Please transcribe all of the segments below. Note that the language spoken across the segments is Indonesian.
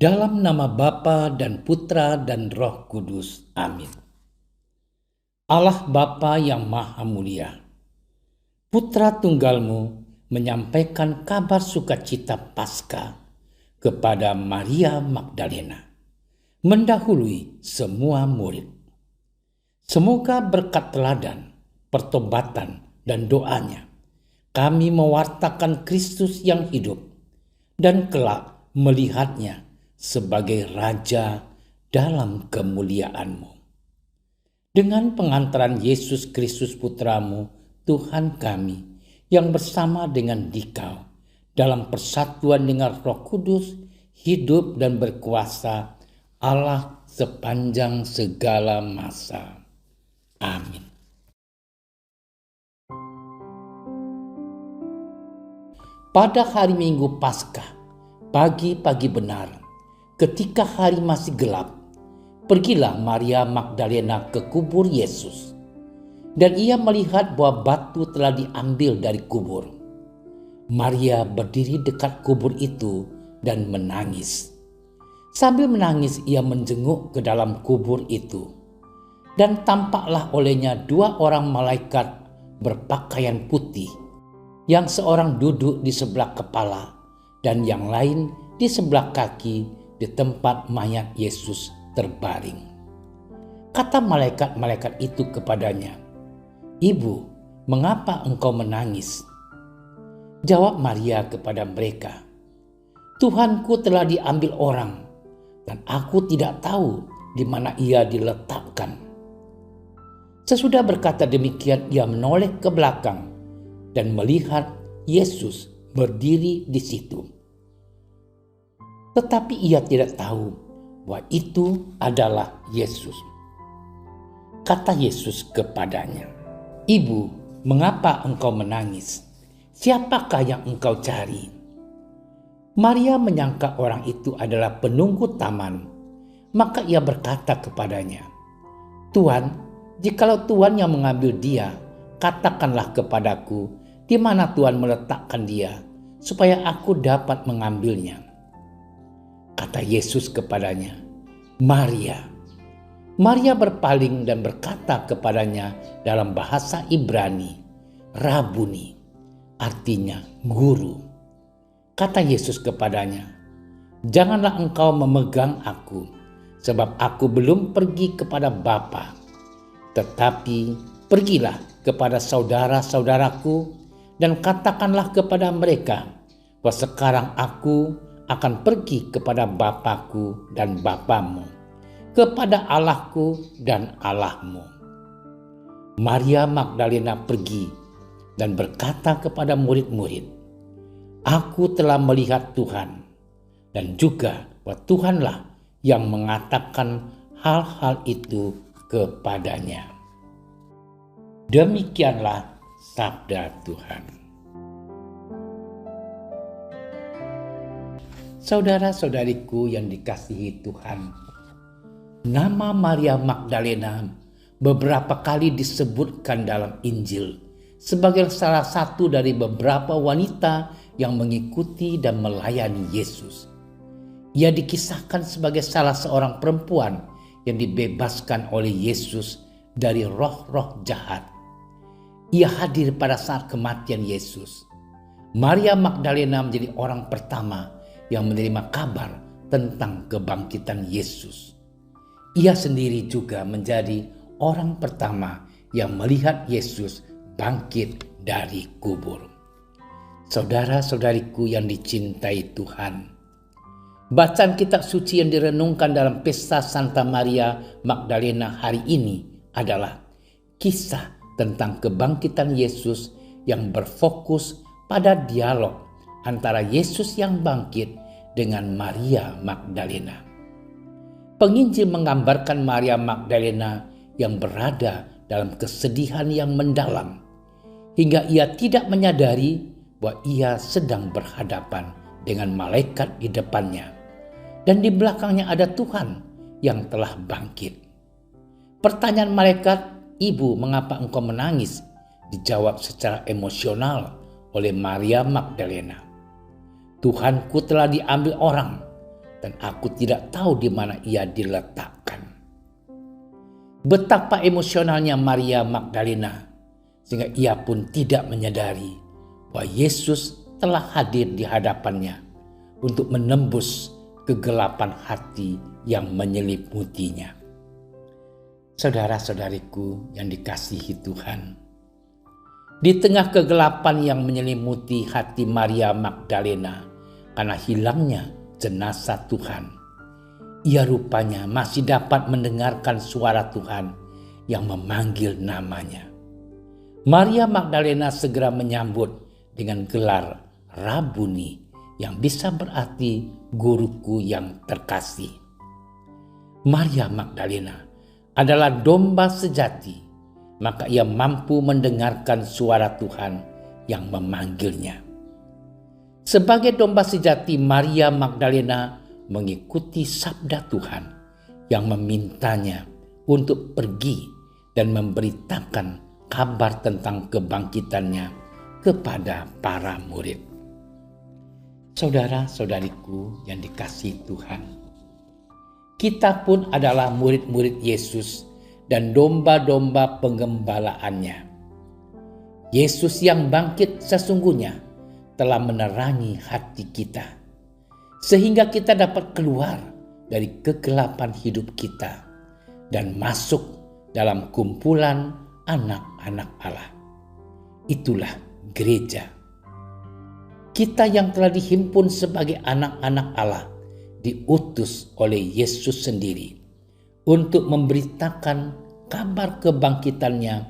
Dalam nama Bapa dan Putra dan Roh Kudus. Amin. Allah Bapa yang Maha Mulia, Putra Tunggalmu menyampaikan kabar sukacita Paskah kepada Maria Magdalena, mendahului semua murid. Semoga berkat teladan, pertobatan, dan doanya, kami mewartakan Kristus yang hidup dan kelak melihatnya sebagai Raja dalam kemuliaan-Mu. Dengan pengantaran Yesus Kristus Putramu, Tuhan kami, yang bersama dengan Dikau, dalam persatuan dengan Roh Kudus, hidup dan berkuasa Allah sepanjang segala masa. Amin. Pada hari Minggu Paskah, pagi-pagi benar, ketika hari masih gelap, pergilah Maria Magdalena ke kubur Yesus. Dan ia melihat bahwa batu telah diambil dari kubur. Maria berdiri dekat kubur itu dan menangis. Sambil menangis ia menjenguk ke dalam kubur itu. Dan tampaklah olehnya dua orang malaikat berpakaian putih, yang seorang duduk di sebelah kepala dan yang lain di sebelah kaki di tempat mayat Yesus terbaring. Kata malaikat-malaikat itu kepadanya, "Ibu, mengapa engkau menangis?" Jawab Maria kepada mereka, "Tuhanku telah diambil orang, dan aku tidak tahu di mana ia diletakkan." Sesudah berkata demikian, ia menoleh ke belakang dan melihat Yesus berdiri di situ. Tetapi ia tidak tahu bahwa itu adalah Yesus. Kata Yesus kepadanya, "Ibu, mengapa engkau menangis? Siapakah yang engkau cari?" Maria menyangka orang itu adalah penunggu taman. Maka ia berkata kepadanya, "Tuan, jikalau Tuan yang mengambil dia, katakanlah kepadaku di mana Tuan meletakkan dia, supaya aku dapat mengambilnya." Kata Yesus kepadanya, "Maria." Maria berpaling dan berkata kepadanya dalam bahasa Ibrani, "Rabuni," artinya guru. Kata Yesus kepadanya, "Janganlah engkau memegang aku, sebab aku belum pergi kepada Bapa. Tetapi pergilah kepada saudara-saudaraku dan katakanlah kepada mereka bahwa sekarang aku akan pergi kepada Bapakku dan Bapamu, kepada Allahku dan Allahmu." Maria Magdalena pergi dan berkata kepada murid-murid, "Aku telah melihat Tuhan," dan juga bahwa Tuhanlah yang mengatakan hal-hal itu kepadanya. Demikianlah sabda Tuhan. Saudara-saudariku yang dikasihi Tuhan, nama Maria Magdalena beberapa kali disebutkan dalam Injil sebagai salah satu dari beberapa wanita yang mengikuti dan melayani Yesus. Ia dikisahkan sebagai salah seorang perempuan yang dibebaskan oleh Yesus dari roh-roh jahat. Ia hadir pada saat kematian Yesus. Maria Magdalena menjadi orang pertama yang menerima kabar tentang kebangkitan Yesus. Ia sendiri juga menjadi orang pertama yang melihat Yesus bangkit dari kubur. Saudara-saudariku yang dicintai Tuhan, bacaan kitab suci yang direnungkan dalam pesta Santa Maria Magdalena hari ini adalah kisah tentang kebangkitan Yesus yang berfokus pada dialog antara Yesus yang bangkit dengan Maria Magdalena. Penginjil menggambarkan Maria Magdalena yang berada dalam kesedihan yang mendalam, hingga ia tidak menyadari bahwa ia sedang berhadapan dengan malaikat di depannya, dan di belakangnya ada Tuhan yang telah bangkit. Pertanyaan malaikat, "Ibu, mengapa engkau menangis?" dijawab secara emosional oleh Maria Magdalena. "Tuhanku telah diambil orang, dan aku tidak tahu di mana ia diletakkan. Betapa emosionalnya Maria Magdalena sehingga ia pun tidak menyadari bahwa Yesus telah hadir di hadapannya untuk menembus kegelapan hati yang menyelimutinya. Saudara-saudariku yang dikasihi Tuhan, di tengah kegelapan yang menyelimuti hati Maria Magdalena karena hilangnya jenazah Tuhan, ia rupanya masih dapat mendengarkan suara Tuhan yang memanggil namanya. Maria Magdalena segera menyambut dengan gelar Rabuni yang bisa berarti guruku yang terkasih. Maria Magdalena adalah domba sejati, maka ia mampu mendengarkan suara Tuhan yang memanggilnya. Sebagai domba sejati, Maria Magdalena mengikuti sabda Tuhan yang memintanya untuk pergi dan memberitakan kabar tentang kebangkitannya kepada para murid. Saudara-saudariku yang dikasihi Tuhan, kita pun adalah murid-murid Yesus dan domba-domba penggembalaannya. Yesus yang bangkit sesungguhnya telah menerangi hati kita, sehingga kita dapat keluar dari kegelapan hidup kita dan masuk dalam kumpulan anak-anak Allah. Itulah gereja. Kita yang telah dihimpun sebagai anak-anak Allah diutus oleh Yesus sendiri untuk memberitakan kabar kebangkitannya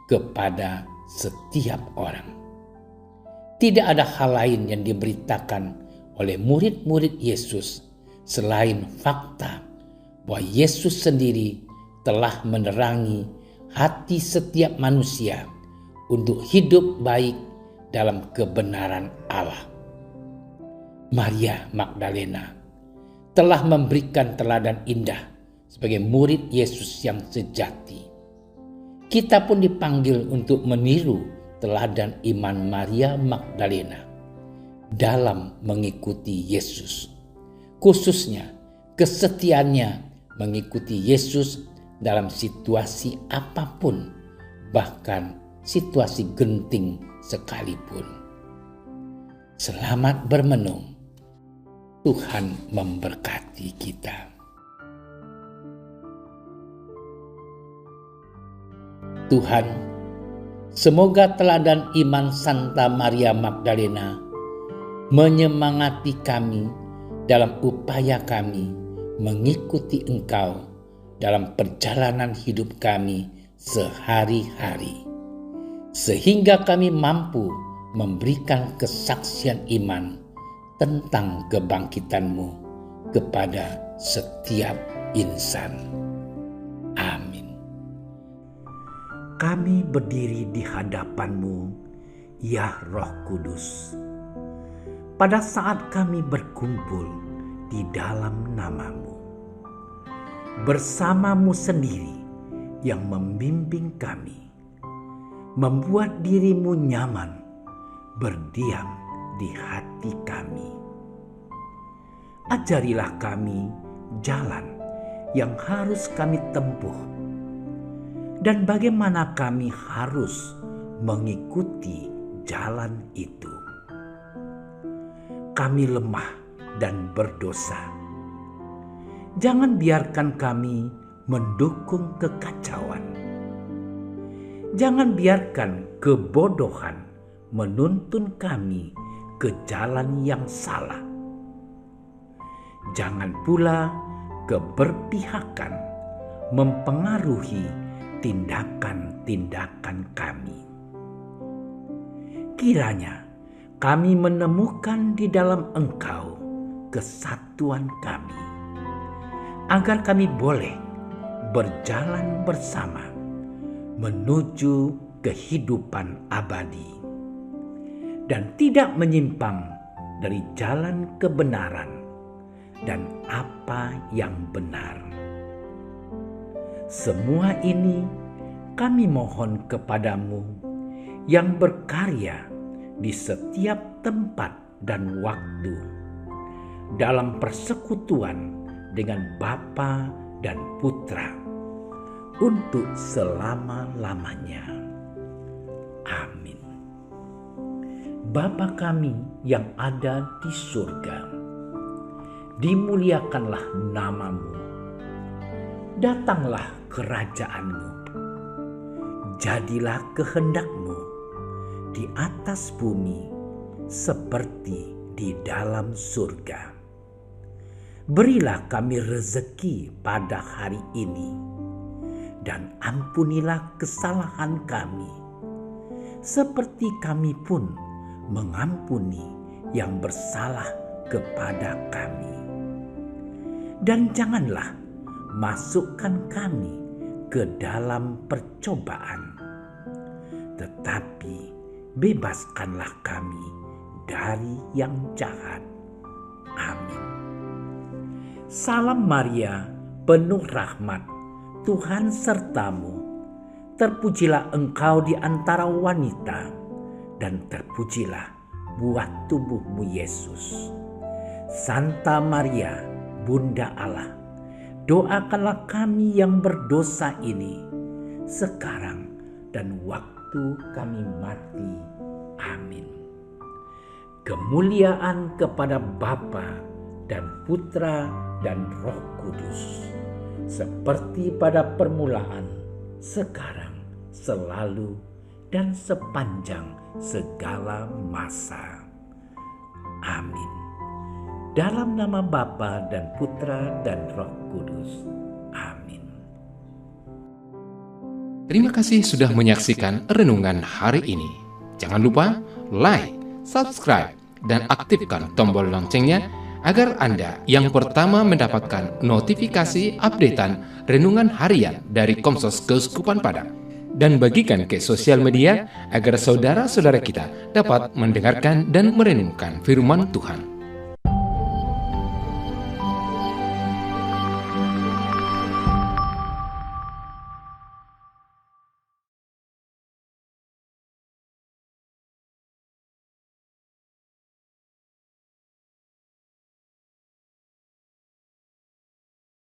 kepada setiap orang. Tidak ada hal lain yang diberitakan oleh murid-murid Yesus selain fakta bahwa Yesus sendiri telah menerangi hati setiap manusia untuk hidup baik dalam kebenaran Allah. Maria Magdalena telah memberikan teladan indah sebagai murid Yesus yang sejati. Kita pun dipanggil untuk meniru teladan iman Maria Magdalena dalam mengikuti Yesus. Khususnya kesetiaannya mengikuti Yesus dalam situasi apapun, bahkan situasi genting sekalipun. Selamat bermenung. Tuhan memberkati kita. Tuhan, semoga teladan iman Santa Maria Magdalena menyemangati kami dalam upaya kami mengikuti Engkau dalam perjalanan hidup kami sehari-hari, sehingga kami mampu memberikan kesaksian iman tentang kebangkitan-Mu kepada setiap insan. Amin. Kami berdiri di hadapan-Mu, ya Roh Kudus, pada saat kami berkumpul di dalam nama-Mu, bersama-Mu sendiri yang membimbing kami, membuat diri-Mu nyaman berdiam di hati kami. Ajarilah kami jalan yang harus kami tempuh dan bagaimana kami harus mengikuti jalan itu. Kami lemah dan berdosa. Jangan biarkan kami mendukung kekacauan. Jangan biarkan kebodohan menuntun kami ke jalan yang salah. Jangan pula keberpihakan mempengaruhi tindakan-tindakan kami. Kiranya kami menemukan di dalam Engkau kesatuan kami, agar kami boleh berjalan bersama menuju kehidupan abadi dan tidak menyimpang dari jalan kebenaran dan apa yang benar. Semua ini kami mohon kepadamu yang berkarya di setiap tempat dan waktu, dalam persekutuan dengan Bapa dan Putra untuk selama-lamanya. Amin. Bapa kami yang ada di surga, dimuliakanlah nama-Mu. Datanglah kerajaan-Mu. Jadilah kehendak-Mu di atas bumi seperti di dalam surga. Berilah kami rezeki pada hari ini, dan ampunilah kesalahan kami, seperti kami pun mengampuni yang bersalah kepada kami. Dan janganlah masukkan kami ke dalam percobaan, tetapi bebaskanlah kami dari yang jahat. Amin. Salam Maria, penuh rahmat, Tuhan sertamu. Terpujilah engkau di antara wanita, dan terpujilah buah tubuhmu Yesus. Santa Maria, Bunda Allah, doakanlah kami yang berdosa ini, sekarang dan waktu kami mati. Amin. Kemuliaan kepada Bapa dan Putra dan Roh Kudus, seperti pada permulaan, sekarang, selalu, dan sepanjang segala masa. Amin. Dalam nama Bapa dan Putra dan Roh Kudus. Amin. Terima kasih sudah menyaksikan renungan hari ini. Jangan lupa like, subscribe, dan aktifkan tombol loncengnya agar Anda yang pertama mendapatkan notifikasi updatean renungan harian dari Komsos Keuskupan Padang. Dan bagikan ke sosial media agar saudara-saudara kita dapat mendengarkan dan merenungkan firman Tuhan.